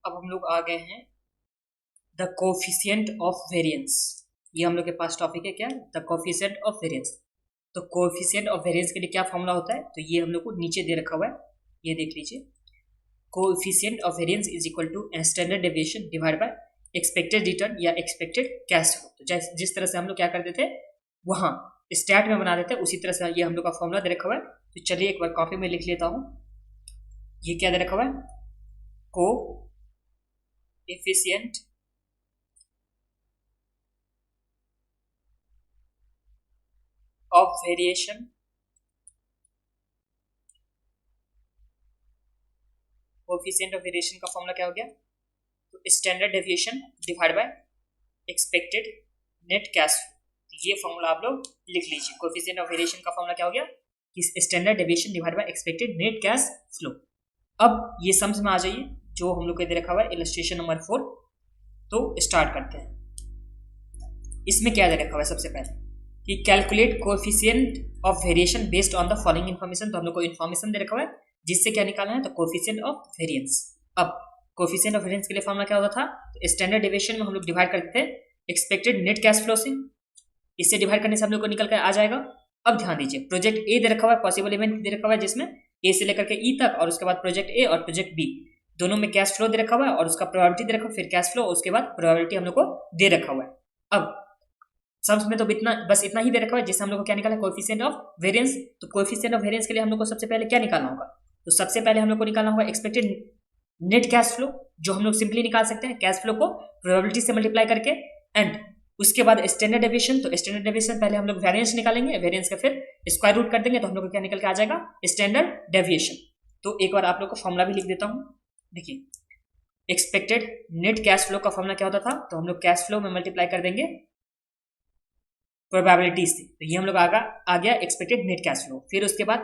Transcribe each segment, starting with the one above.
अब हम लोग आ गए हैं द कोफिशिएंट ऑफ वेरिएंस। ये हम लोग के पास टॉपिक है क्या, द कोफिशिएंट ऑफ वेरिएंस। तो कोफिशिएंट ऑफ वेरिएंस के लिए क्या फॉर्मूला होता है, तो ये हम लोग को नीचे दे रखा हुआ है, ये देख लीजिए। Coefficient of variance is equal to standard deviation divide by expected return या एक्सपेक्टेड कैश फ्लो। तो जिस तरह से हम लोग क्या करते थे वहां स्टैट में बना देते हैं, उसी तरह से ये हम लोग का फॉर्मूला दे रखा हुआ है। तो चलिए एक बार कॉपी में लिख लेता हूं। ये क्या दे रखा हुआ है, को efficient of variation coefficient of variation का फॉर्मूला क्या हो गया, तो standard deviation divide by expected net cash flow. ये फॉर्मूला आप लोग लिख लीजिए। कोएफिशिएंट ऑफ वेरिएशन का फॉर्मूला क्या हो गया कि standard deviation divide by expected net cash flow. अब ये समझ में आ जाइए जो हम लोग को दे रखा हुआ है इलस्ट्रेशन नंबर 4। तो स्टार्ट करते हैं। इसमें क्या दे रखा हुआ है, सबसे पहले कि calculate coefficient of variation based on the following information. तो हम लोग को इन्फॉर्मेशन दे रखा हुआ है जिससे क्या निकालना है, तो कोएफिशिएंट ऑफ वेरिएंस। अब कोएफिशिएंट ऑफ वेरिएंस के लिए फॉर्मूला क्या होता था, तो स्टैंडर्ड डेविएशन में हम लोग डिवाइड करते थे एक्सपेक्टेड नेट कैश फ्लो से। इससे डिवाइड करने से हम लोग को निकल कर आ जाएगा। अब ध्यान दीजिए, प्रोजेक्ट ए दे रखा हुआ है, पॉसिबल इवेंट दे रखा हुआ है जिसमें ए से लेकर के ई तक, और उसके बाद प्रोजेक्ट ए और प्रोजेक्ट बी दोनों में कैश फ्लो दे रखा हुआ है और उसका प्रोबेबिलिटी दे रखा हुआ है, फिर कैश फ्लो, उसके बाद प्रोबेबिलिटी हम लोग को दे रखा हुआ है। अब सम्स में तो बस इतना ही दे रखा हुआ है जिससे हम लोग को क्या निकालना है, कोएफिशिएंट ऑफ वेरिएंस। तो कोएफिशिएंट ऑफ वेरिएंस के लिए हम लोग को सबसे पहले क्या निकालना होगा, तो सबसे पहले हम लोग को निकालना होगा एक्सपेक्टेड नेट कैश फ्लो, जो हम लोग सिंपली निकाल सकते हैं कैश फ्लो को प्रोबेबिलिटी से मल्टीप्लाई करके। एंड उसके बाद स्टैंडर्ड डेविएशन, तो स्टैंडर्ड डेविएशन पहले हम लोग वेरिएंस निकालेंगे, वेरिएंस का फिर स्क्वायर रूट कर देंगे, तो हम लोग को क्या निकल के आ जाएगा, स्टैंडर्ड डेविएशन। तो एक बार आप लोग को फॉर्मूला भी लिख देता हूं। देखिए, एक्सपेक्टेड नेट कैश फ्लो का फॉर्मूला क्या होता था, तो हम लोग कैश फ्लो में मल्टीप्लाई कर देंगे प्रोबेबिलिटी से। तो ये हम लोग आ गया एक्सपेक्टेड नेट कैश फ्लो। फिर उसके बाद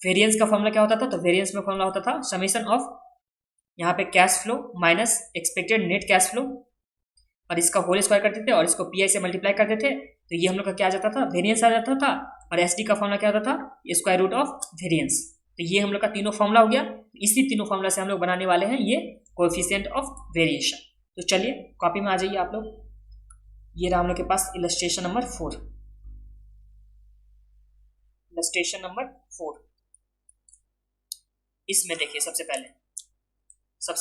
वेरिएंस का फॉर्मूला क्या होता था, तो वेरिएंस में फॉर्मूला होता था समेशन ऑफ यहाँ पे cash flow minus expected net cash flow, और इसका होल स्क्वायर करते थे और इसको पीआई से मल्टीप्लाई करते थे। तो ये हम लोग का क्या आ जाता था, वेरिएंस आ जाता था। और एसडी का फॉर्मूला क्या होता था, स्क्वायर रूट ऑफ वेरिएंस। तो ये हम लोग का तीनों फॉर्मूला हो गया। इसी तीनों फॉर्मूला से हम लोग बनाने वाले हैं ये कोएफिशिएंट ऑफ वेरिएशन। तो चलिए कॉपी में आ जाइए आप लोग। ये रहा हम लोग के पास इलस्ट्रेशन नंबर 4। इलस्ट्रेशन नंबर 4, इसमें देखिए सबसे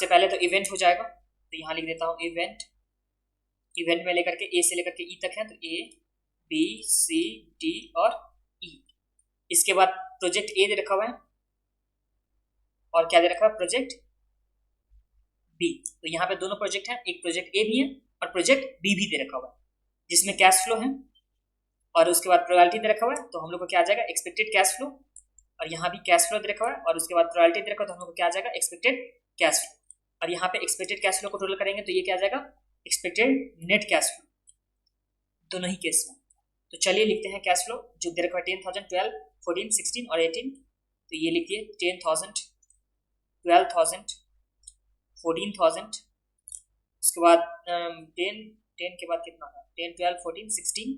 पहले तो इवेंट हो जाएगा। तो यहां लिख देता हूं इवेंट में लेकर के ए से लेकर के ई तक है, तो ए बी सी डी और ई। इसके बाद प्रोजेक्ट ए दे रखा हुआ है और क्या दे रखा है, प्रोजेक्ट बी। तो यहाँ पे दोनों प्रोजेक्ट हैं, एक प्रोजेक्ट ए भी है और प्रोजेक्ट बी भी दे रखा हुआ है जिसमें कैश फ्लो है और उसके बाद प्रोबेबिलिटी दे रखा हुआ है। तो हम लोग को क्या आ जाएगा, एक्सपेक्टेड कैश फ्लो, और यहाँ भी कैश फ्लो दे रखा हुआ है और उसके बाद प्रोबेबिलिटी दे रखा हुआ है। तो हम लोग को क्या आ जाएगा, एक्सपेक्टेड कैश फ्लो। और यहाँ पे एक्सपेक्टेड कैश फ्लो को टोटल करेंगे तो ये क्या आ जाएगा, एक्सपेक्टेड नेट कैश फ्लो, दोनों ही केस में। तो चलिए लिखते हैं कैश फ्लो जो दे रखा है 10,000, 12, 14, 16 और 18। तो ये लिखिए 10,000, 12,000, 14,000, उसके बाद 10 के बाद कितना था, 10, 12, 14, 16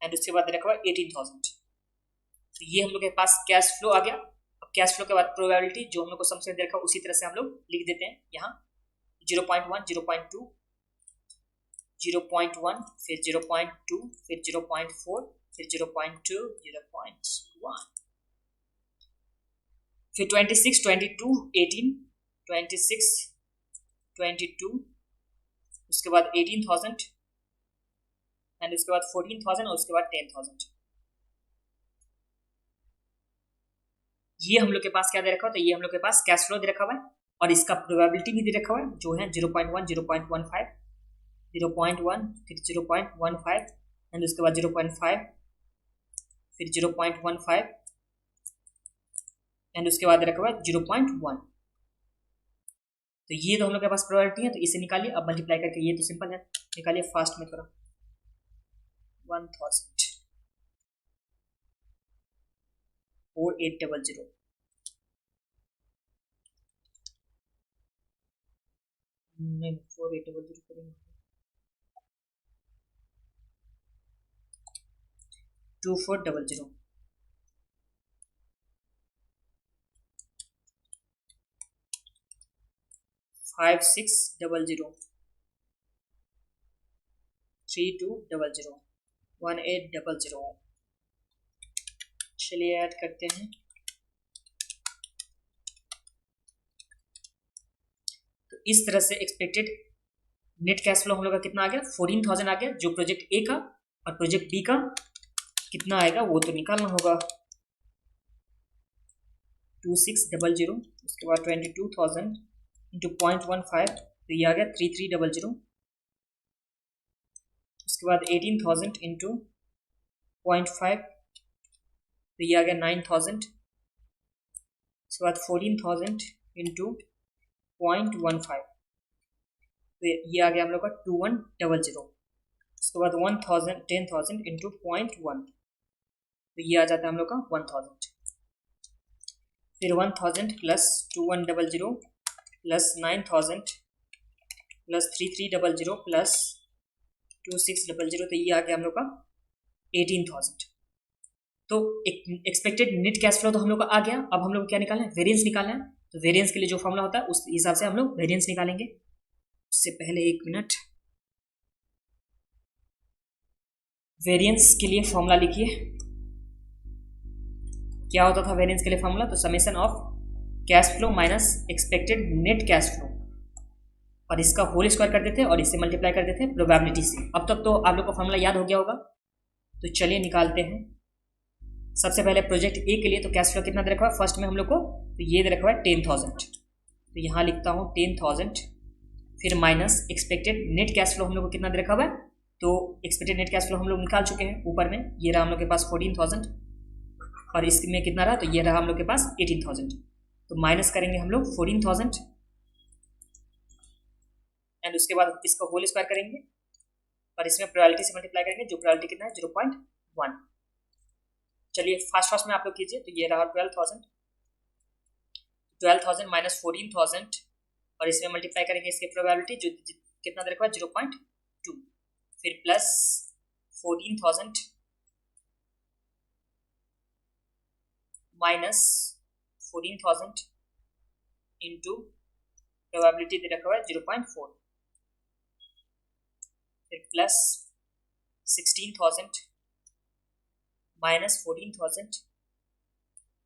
एंड उसके बाद दे रखा हुआ 18,000। तो ये हम लोग के पास कैश फ्लो आ गया। अब कैश फ्लो के बाद प्रोबेबिलिटी जो हम लोग को सबसे दे रखा उसी तरह से हम लोग लिख देते हैं यहाँ 0.1, 0.2, 0.1, फिर 0.2, फिर 0.4, फिर 0.2, 0.1, फिर 26, 22, 18, 26, 22, उसके बाद 18,000 एंड उसके बाद 14,000 और उसके बाद 10,000। ये हम लोग के पास क्या दे रखा हुआ, तो ये हम लोग के पास कैश फ्लो दे रखा हुआ है और इसका प्रोबेबिलिटी भी दे रखा हुआ है जो है 0.1, 0.15, 0.1, फिर 0.15 एंड उसके बाद 0.5, फिर 0.15 एंड उसके बाद रखा हुआ है 0.1। तो ये तो हम लोग के पास प्रोबेबिलिटी है, तो इसे निकालिए। अब मल्टीप्लाई करके, ये तो सिंपल है, निकालिए फास्ट में थोड़ा। 1,000, 4800, नहीं 4800 करेंगे, 2400, 4,000, 5600 3200 1800। चलिए ऐड करते हैं। तो इस तरह से एक्सपेक्टेड नेट कैश फ्लो हम लोग का कितना आ गया, 14,000 आ गया, जो प्रोजेक्ट ए का और प्रोजेक्ट बी का कितना आएगा वो तो निकालना होगा। 2600, उसके बाद 22,000 इंटू 0.15, तो ये आ गया 3300। उसके बाद 18,000 इंटू 0.5, तो ये आ गया 9,000। उसके बाद 14,000 इंटू 0.15, तो ये आ गया हम लोग का 2100। उसके बाद 10,000 इंटू 0.1, तो ये आ जाता है हम लोग का 1000। फिर 1000 प्लस 2100 प्लस 9,000 प्लस 3300 प्लस 2600, तो ये आ गया हम लोग का 18,000। तो एक्सपेक्टेड नेट कैश फ्लो तो हम लोग का आ गया। अब हम लोग क्या निकालना है, वेरिएंस निकालना है। तो वेरिएंस के लिए जो फॉर्मूला होता है उस हिसाब से हम लोग वेरिएंस निकालेंगे। उससे पहले 1 मिनट, वेरिएंस के लिए फॉर्मूला लिखिए। क्या होता था वेरिएंस के लिए फॉर्मूला, तो summation of cash flow minus expected net cash flow, और इसका होल स्क्वायर कर देते और इससे मल्टीप्लाई कर देते प्रोबेबिलिटी से। अब तक तो आप लोग को फॉर्मूला याद हो गया होगा। तो चलिए निकालते हैं। सबसे पहले प्रोजेक्ट ए के लिए तो कैश फ्लो कितना दे रखा है फर्स्ट में हम लोग को, तो ये दे रखा है 10,000, तो यहाँ लिखता हूँ 10,000। फिर minus expected net cash flow हम लोग को कितना दे रखा हुआ है, तो एक्सपेक्टेड नेट कैश फ्लो हम लोग निकाल चुके हैं ऊपर में। ये रहा हम लोग के पास 14,000 और इसमें कितना रहा, तो ये रहा हम लोग के पास 18,000। तो माइनस करेंगे हम लोग 14,000 एंड उसके बाद इसका होल स्क्वायर करेंगे और इसमें प्रोबेबिलिटी से मल्टीप्लाई करेंगे, जो प्रोबेबिलिटी कितना है 0.1। चलिए फास्ट में आप लोग कीजिए। तो ये रहा 12,000 माइनस 14,000 और इसमें मल्टीप्लाई करेंगे इसकी प्रोबेबिलिटी जो कितना दे रखा है 0.2। फिर प्लस 14,000 माइनस 14,000 इंटू प्रोबेबिलिटी दे रखा है 0.4। फिर प्लस 16,000 माइनस 14,000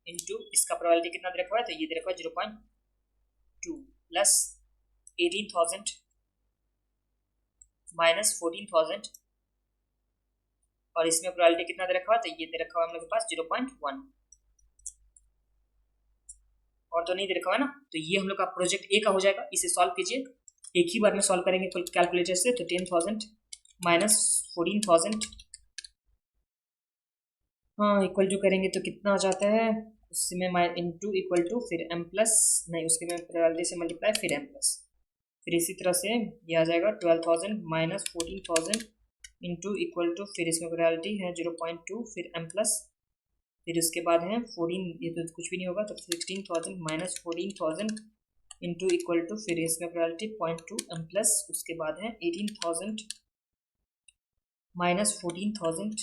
इंटू इसका प्रोबेबिलिटी कितना दे रखा है, तो ये दे रखा है 0.2 प्लस 18,000 माइनस 14,000 और इसमें प्रोबेबिलिटी कितना दे रखा है, तो ये दे रखा है हम लोग के पास 0.1 और तो नहीं दे रखा है ना। तो ये हम लोग का प्रोजेक्ट ए का हो जाएगा। इसे सॉल्व कीजिए, एक ही बार में सॉल्व करेंगे कैलकुलेटर से। तो 10,000 माइनस 14,000 हाँ इक्वल टू करेंगे तो कितना आ जाता है, उसमें इंटू इक्वल टू फिर m प्लस नहीं उसके में प्रोबेबिलिटी से मल्टीप्लाई फिर m प्लस। फिर इसी तरह से ये आ जाएगा 12,000 माइनस 14,000 इंटू इक्वल टू फिर इसमें प्रोबेबिलिटी है 0.2 फिर m प्लस। फिर उसके बाद है 14, ये तो कुछ भी नहीं होगा, तो 16,000 माइनस 14,000 इंटू इक्वल टू फिर इसमें प्रोबेबिलिटी 0.2 m प्लस। उसके बाद है 18,000 माइनस 14,000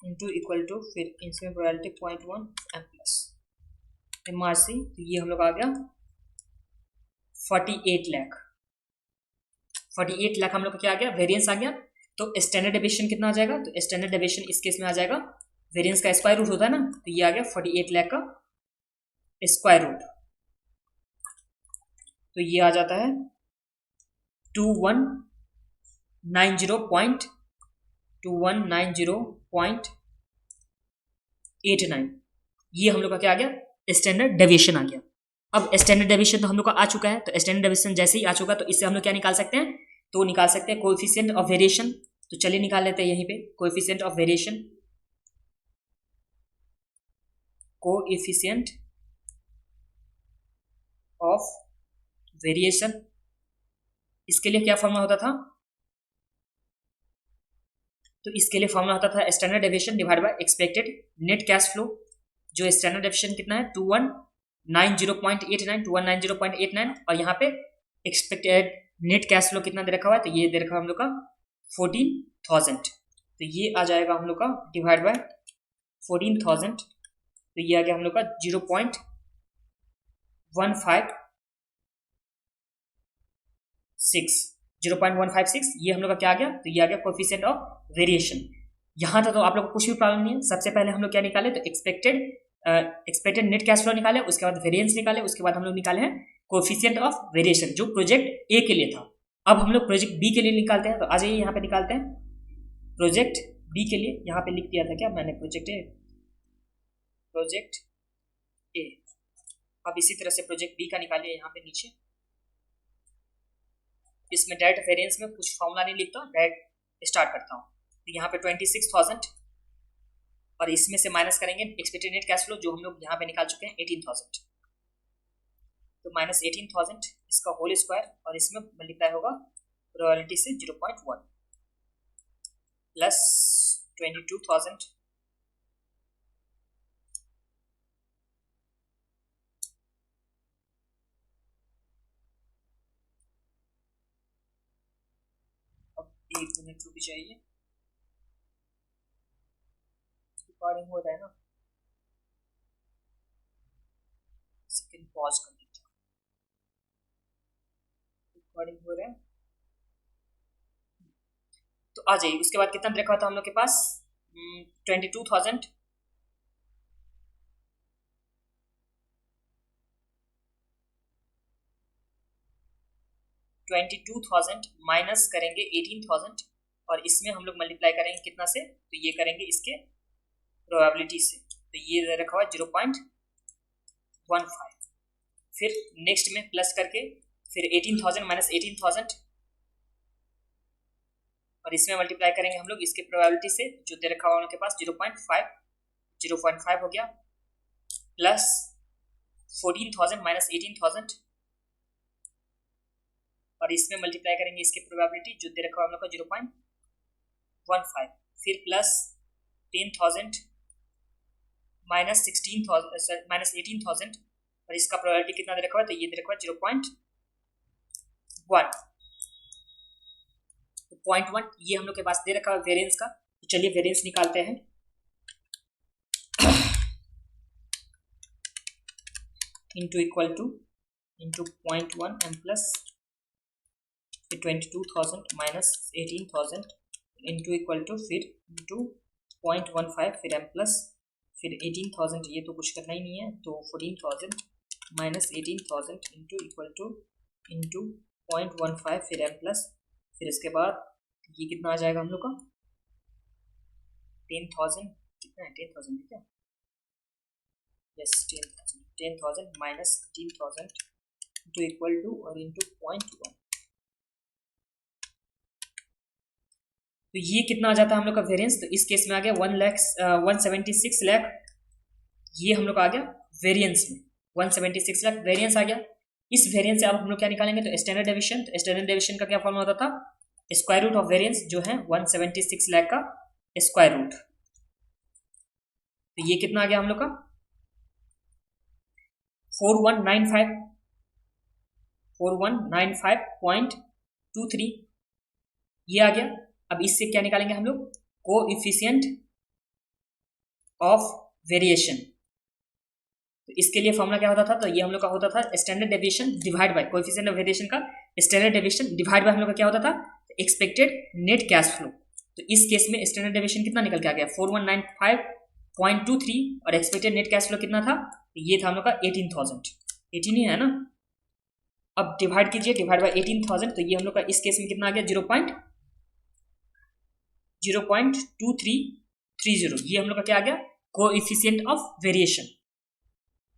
इंटू इक्वल टू फिर इसमें प्रोबेबिलिटी 0.1 m प्लस MRC। तो ये हम लोग आ गया 48 लाख। 48 लाख हम लोग का क्या आ गया, वेरिएंस आ गया। तो स्टैंडर्ड डेविएशन कितना आ जाएगा, तो स्टैंडर्ड डेविएशन इस केस में आ जाएगा, वेरिएंस का स्क्वायर रूट होता है ना, तो ये आ गया 48 लाख का स्क्वायर रूट। तो ये आ जाता है 2190.89। ये हम लोग का क्या आ गया, स्टैंडर्ड डेविएशन आ गया। अब स्टैंडर्ड डेविएशन तो हम लोग का आ चुका है। तो स्टैंडर्ड डेविएशन जैसे ही आ चुका, तो इससे हम लोग क्या निकाल सकते हैं, तो निकाल सकते हैं कोएफिशिएंट ऑफ वेरिएशन। तो चलिए निकाल लेते हैं यहीं पे coefficient of variation. Coefficient of variation, इसके लिए क्या फॉर्मूला होता था, तो इसके लिए फॉर्मूला होता था standard deviation divide by expected net cash flow. जो स्टैंडर्ड डेविएशन कितना है 2190.89 और यहाँ पे एक्सपेक्टेड नेट कैश फ्लो कितना दे रखा हुआ है, तो ये दे रखा है हम लोग का 14,000। तो ये आ जाएगा हम लोग का डिवाइड बाय 14,000, तो ये आ गया हम लोग का 0.15 0.156 ये हम लोग का क्या आ गया, तो ये आ गया कोफिशिएंट ऑफ वेरिएशन। यहाँ तक तो आप लोग को कुछ भी प्रॉब्लम नहीं है। सबसे पहले हम लोग क्या निकाले, तो एक्सपेक्टेड नेट कैश फ्लो निकाले, उसके बाद वेरिएंस निकाले, उसके बाद हम लोग निकाले हैं कोफिशिएंट ऑफ वेरिएशन जो प्रोजेक्ट ए के लिए था। अब हम लोग प्रोजेक्ट बी के लिए निकालते हैं। तो आ जाइए यहाँ पे निकालते हैं प्रोजेक्ट बी के लिए। यहाँ पे लिख दिया था क्या मैंने, प्रोजेक्ट ए। अब इसी तरह से प्रोजेक्ट बी का निकालिए यहाँ पे नीचे। इसमें डायरेक्ट वेरिएंस में कुछ फॉर्मूला नहीं लिखता हूँ, डायरेक्ट स्टार्ट करता हूँ। तो यहाँ पे 26,000 और इसमें से माइनस करेंगे एक्सपेक्टेड नेट कैश फ्लो जो हम लोग यहाँ पे निकाल चुके हैं 18,000। तो माइनस 18,000 इसका होल स्क्वायर और इसमें मल्टीप्लाई होगा प्रोबेबिलिटी से 0.1 प्लस 22,000 एक मिनट रुक जाइए, रिकॉर्डिंग हो रहा है ना, सेकंड पॉज कर दीजिए, रिकॉर्डिंग हो रहा है। तो आ जाइए, उसके बाद कितना रखा था हम लोग के पास 22,000 माइनस करेंगे 18,000 और इसमें हम लोग मल्टीप्लाई करेंगे कितना से, तो ये करेंगे इसके प्रोबेबिलिटी से। तो ये रखा हुआ 0.15। फिर नेक्स्ट में प्लस करके फिर 18,000 माइनस 18,000 और इसमें मल्टीप्लाई करेंगे हम लोग इसके प्रोबेबिलिटी से जो दे रखा हुआ उनके पास 0.5 हो गया प्लस 14,000 माइनस 18,000 और इसमें मल्टीप्लाई करेंगे इसके प्रोबेबिलिटी जो दे रखा हुआ हम लोग का 0.15। फिर प्लस 10,000 माइनस 16,000 माइनस 18,000 और इसका प्रोबेबिलिटी कितना दे रखा हुआ है, तो ये दे रखा हुआ 0.1। तो 0.1 ये हम लोग के पास दे रखा है वेरिएंस का। तो चलिए वेरिएंस निकालते हैं। Into equal to into 0.1 M plus 22,000 minus 18,000 into equal to फिर इंटू 0.15 फिर एम प्लस फिर 18,000, ये तो कुछ करना ही नहीं है, तो 14,000 minus 18,000 into equal to into 0.15 फिर एम प्लस फिर इसके बाद ये कितना आ जाएगा हम लोग का 10,000, कितना है 10,000 क्या, yes 10,000 minus 18,000 into equal to और इंटू 0.1। तो ये कितना आ जाता है हम लोग का वेरिएंस, तो इस केस में आ गया 176 लाख, ये हम लोग आ गया वेरिएंस में 176 लाख वेरिएंस आ गया। इस वेरिएंस से अब हम लोग क्या निकालेंगे, तो स्टैंडर्ड डेविएशन। तो स्टैंडर्ड डेविएशन का क्या फॉर्मूला होता था, स्क्वायर रूट ऑफ वेरिएंस जो है 176 लाख का स्क्वायर रूट। तो ये कितना आ गया हम लोग का 4195.23 ये आ गया। अब इससे क्या निकालेंगे हम लोग, कोएफिशिएंट ऑफ वेरिएशन। तो इसके लिए फॉर्मूला क्या होता था, तो ये हम लोग का होता था standard deviation divide bye coefficient of variation का स्टैंडर्ड डेविएशन डिवाइड बाय हम लोग का क्या होता था एक्सपेक्टेड नेट कैश फ्लो। तो इस केस में स्टैंडर्ड डेविएशन कितना निकल के आ गया 4195.23 और एक्सपेक्टेड नेट कैश फ्लो कितना था, तो ये था हम लोग का 18,000 ही है ना। अब डिवाइड कीजिए, डिवाइड बाय 18,000, तो ये हम लोग का इस केस में कितना आ गया 0.2330, ये हम लोग का क्या आ गया कोएफिशिएंट ऑफ वेरिएशन।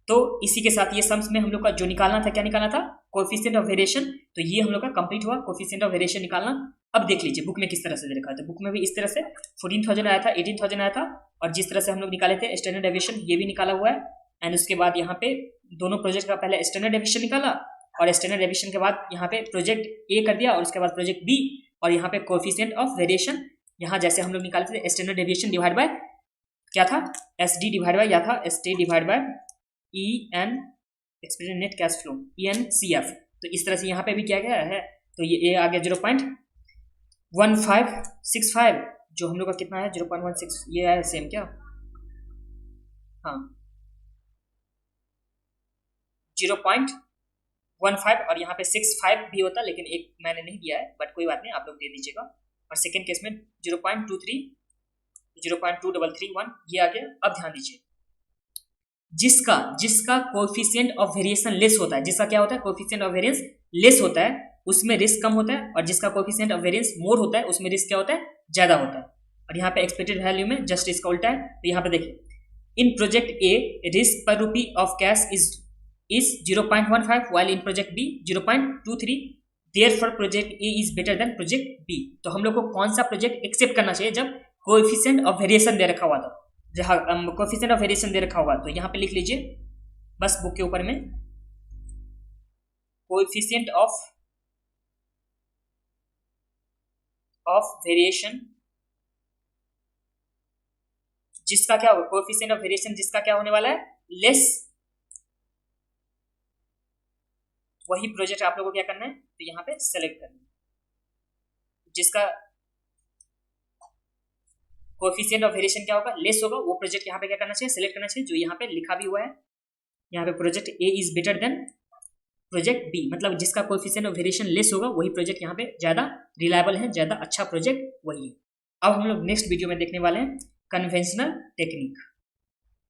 तो इसी के साथ ये सम्स में हम लोग का जो निकालना था, क्या निकालना था कोएफिशिएंट ऑफ वेरिएशन। तो ये हम लोग का कंप्लीट हुआ कोएफिशिएंट ऑफ वेरिएशन निकालना। अब देख लीजिए बुक में किस तरह से दे रखा है, तो बुक में भी इस तरह से 14,000 आया था, 18,000 आया था और जिस तरह से हम लोग निकाले थे स्टैंडर्ड डेविएशन ये भी निकाला हुआ है। एंड उसके बाद यहाँ पे दोनों प्रोजेक्ट का पहले स्टैंडर्ड डेविएशन निकाला और स्टैंडर्ड डेविएशन के बाद यहाँ पे प्रोजेक्ट ए कर दिया और उसके बाद प्रोजेक्ट बी और यहाँ पे कोएफिशिएंट ऑफ वेरिएशन। यहाँ जैसे हम लोग निकालते थे स्टैंडर्ड डेविएशन डिवाइड बाय क्या था एसडी डिवाइड बाय या था ST divide by EN expected net cash flow ENCF। तो इस तरह से यहाँ पे भी किया गया है। तो ये आ गया 0.1565 जो हम लोग का कितना है 0.16, ये है सेम क्या, हाँ 6.15 और यहाँ पे 6.5 भी होता, लेकिन एक मैंने नहीं दिया है, बट कोई बात नहीं, आप लोग दे दीजिएगा। और सेकेंड केस में 0.23, 0.2331 ये आ गया। अब ध्यान दीजिए, जिसका कोएफिशिएंट ऑफ वेरिएशन लेस होता है, जिसका क्या होता है, कोएफिशिएंट ऑफ वेरिएंस लेस होता है, उसमें रिस्क कम होता है, और जिसका कोएफिशिएंट ऑफ वेरिएंस मोर होता है उसमें रिस्क क्या होता है, ज्यादा होता है। और यहाँ पे एक्सपेक्टेड वैल्यू में जस्ट इसका उल्टा है। तो यहाँ पे देखिए, इन प्रोजेक्ट ए रिस्क पर rupee of cash is 0.15 while in project B 0.23, therefore project A is better than project B। तो हम लोग को कौन सा प्रोजेक्ट एक्सेप्ट करना चाहिए, जब कोएफिशिएंट ऑफ वेरिएशन दे रखा हुआ था, जहाँ कोएफिशिएंट ऑफ वेरिएशन दे रखा होगा। तो यहाँ पे लिख लीजिए बस बुक के ऊपर में, कोएफिशिएंट ऑफ वेरिएशन जिसका क्या होगा, कोएफिशिएंट ऑफ वेरिएशन जिसका क्या होने वाला है, लेस, वही प्रोजेक्ट आप लोगों को क्या करना है, तो यहाँ पे सेलेक्ट करना है। जिसका कोएफिशिएंट ऑफ वेरिएशन क्या होगा, लेस होगा, वो प्रोजेक्ट यहाँ पे क्या करना चाहिए, सेलेक्ट करना चाहिए, जो यहाँ पे लिखा भी हुआ है। यहाँ पे project A is better than project B, मतलब जिसका कोएफिशिएंट ऑफ वेरिएशन लेस होगा वही प्रोजेक्ट यहाँ पे ज्यादा रिलायबल है, ज्यादा अच्छा प्रोजेक्ट वही है। अब हम लोग नेक्स्ट वीडियो में देखने वाले हैं कन्वेंशनल टेक्निक।